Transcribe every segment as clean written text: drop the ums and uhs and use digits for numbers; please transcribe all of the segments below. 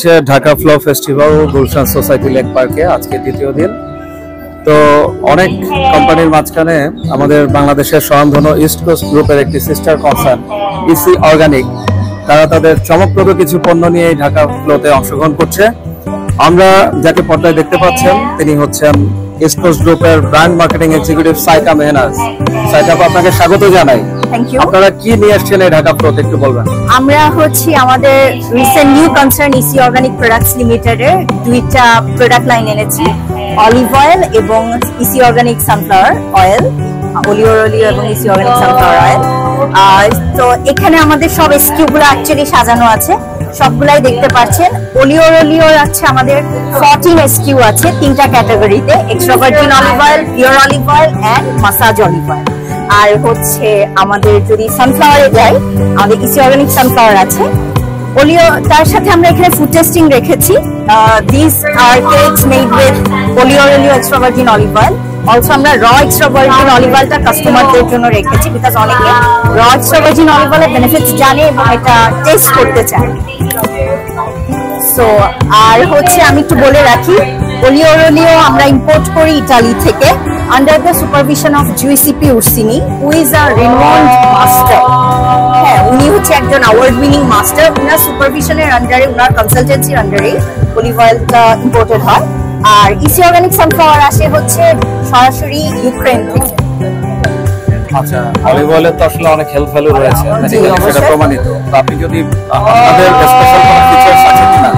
Dhaka flow festival Gulshan society lake পার্কে আজকে দ্বিতীয় দিন। তো অনেক কোম্পানির মাঝখানে আমাদের বাংলাদেশের স্বনামধন্য ইস্ট কোস্ট গ্রুপের একটি সিস্টার কনসার্ন ইসি অর্গানিক, তারা তাদের চমকপ্রদ কিছু পণ্য নিয়ে ঢাকা ফ্লোতে অংশগ্রহণ করছে। আমরা যাকে পর্দায় দেখতে পাচ্ছেন তিনি হচ্ছেন ইস্ট কোস্ট গ্রুপের brand marketing executive Saika Mehnaz. Saika, আপনাকে স্বাগত জানাই। Thank you. আপনারা কি নিয়ে আসছেন এই ঢাকা ফ্লোতে একটু বলবেন? আমরা হচ্ছে আমাদের recent new concern EC organic products লিমিটেডের দুইটা প্রোডাক্ট লাইন এনেছি, অলিভ অয়েল এবং ইসি অর্গানিক সানফ্লাওয়ার অয়েল, অলিও এবং ইসি অর্গানিক সানফ্লাওয়ার অয়েল। তো এখানে আমাদের সব এসকিউ গুলো অ্যাকচুয়ালি সাজানো আছে, সবগুলাই দেখতে পাচ্ছেন। অলিওর আছে আমাদের 14 এসকিউ আছে তিনটা ক্যাটাগরিতে, extra virgin olive oil, pure olive oil and massage olive oil. আর হচ্ছে আমাদের যদি সানফ্লাওয়ারে যাই, আমাদের ইসি অর্গানিক সানফ্লাওয়ার আছে, অলিও। তার সাথে আমরা এখানে ফুড টেস্টিং রেখেছি। This are cakes made with olio extra virgin olive oil. Also আমরা র এক্সট্রা ভার্জিন অলিভ অয়েলটা কাস্টমারদের জন্য রেখেছি, বিকজ অনেকে র এক্সট্রা ভার্জিন অলিভ অয়েলের বেনিফিটস জানে এবং এটা টেস্ট করতে চায়। সো আর হচ্ছে আমি একটু বলে রাখি, অলিও আমরা ইম্পোর্ট করি ইতালি থেকে under the supervision of Giuseppe Ursini, who is a renowned master. হ্যাঁ, উনি হচ্ছে একজন অ্যাওয়ার্ড উইনিং মাস্টার। উনার সুপারভিশনের আন্ডারে, উনার কনসালটেন্সির আন্ডারে অলিভ অয়েলটা ইম্পোর্টেড হয়। আর ইসি অর্গানিক সানফ্লাওয়ার আসে হচ্ছে সরাসরি ইউক্রেন থেকে। আচ্ছা, অলিভ অয়েলের তো আসলে অনেক হেলথ ভ্যালু রয়েছে, সেটা প্রমাণিত। তো আপনি যদি আপনাদের স্পেশাল কোনো ফিচারস আছে কিনা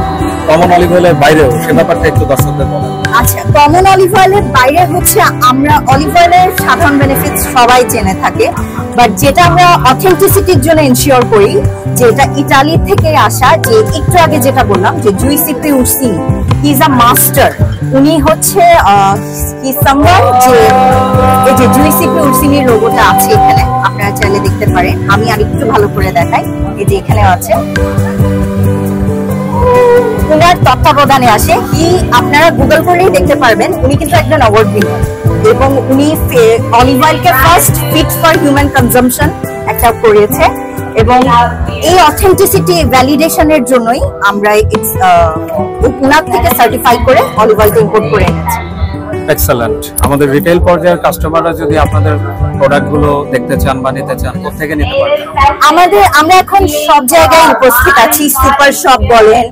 কমন অলিভ অয়েলের বাইরেও, সে ব্যাপারটা একটু দর্শকদের বলেন। আচ্ছা, কমন অলিভ অয়েলের বাইরে হচ্ছে আমরা অলিভ অয়েলের সাধারণ বেনিফিটস সবাই জেনে থাকে, বাট যেটা আমরা অথেন্টিসিটির জন্য এনশিওর করি যে এটা ইতালি থেকে আসা। যে একটু আগে যেটা বললাম যে জিউসিপি উর্সিনি, হি ইজ আ মাস্টার। উনি হচ্ছে কি সামওয়ান, যে এই যে জিউসিপি উর্সিনির লোগোটা আছে এখানে, আপনারা চাইলে দেখতে পারেন। আমি আরেকটু ভালো করে দেখাই, এই যে এখানে আছে, উনার তত্ত্বাবধানে আসে। আপনারা গুগল করেই দেখতে পারবেন, উনি কিন্তু একজন অ্যাওয়ার্ড উইনার এবং উনি অলিভ অয়েলকে first fit for human consumption একটা করেছে। এবং এই অথেন্টিসিটি ভ্যালিডেশনের জন্যই আমরা উনার থেকে সার্টিফাই করে অলিভ অয়েলটা ইম্পোর্ট করে এনেছি। এক্সেলেন্ট। আমাদের রিটেল পর্যায়ের কাস্টমাররা যদি আপনাদের প্রোডাক্টগুলো দেখতে চান বা নিতে চান, কোথা থেকে নিতে পারবেন? আমরা এখন সব জায়গায় উপস্থিত আছি, সুপার শপ বলেন,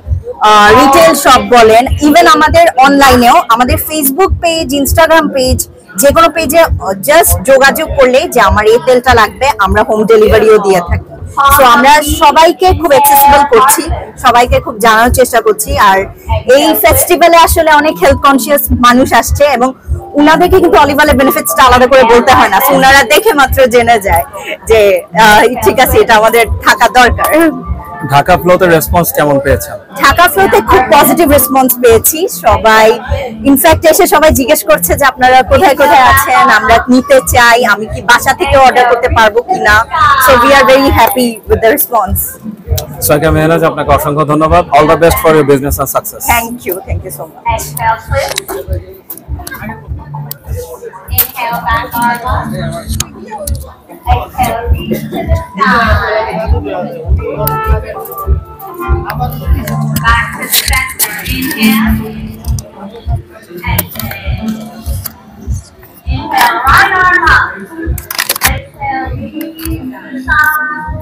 রিটেল শপ বলেন, ইভেন আমাদের অনলাইনেও, আমাদের ফেসবুক পেজ, ইনস্টাগ্রাম পেজ, যে কোনো পেজে জাস্ট যোগাযোগ করলে যে আমার এই তেলটা লাগবে, আমরা হোম ডেলিভারিও দিয়ে থাকি। তো আমরা সবাইকে খুব অ্যাক্সেসিবল করছি, সবাইকে খুব জানানোর চেষ্টা করছি। আর এই ফেস্টিভ্যালে আসলে অনেক হেলথ কনসিয়াস মানুষ আসছে এবং উনাদেরকে কিন্তু অলিভ অয়েলের বেনিফিটসটা আলাদা করে বলতে হয় না, উনারা দেখে মাত্র জেনে যায় যে ঠিক আছে, এটা আমাদের থাকা দরকার। ঢাকা ফ্লোতে রেসপন্স কেমন পেয়েছেন? ঢাকা ফ্লোতে খুব পজিটিভ রেসপন্স পেয়েছি। সবাই ইনফ্যাক্ট এসে সবাই জিজ্ঞেস করছে যে আপনারা কোথায় কোথায় আছেন, আমরা নিতে চাই, আমি কি বাসা থেকে অর্ডার করতে পারবো কিনা। So we are very happy with the response. Saika Mehnaz, আপনাকে অসংখ্য ধন্যবাদ। All the best for your business and success. Thank you so much. Exhale back arm up. Exhale, reach to the sky. Back to the center. Inhale. Exhale. Inhale, right arm up. Exhale, reach to the side.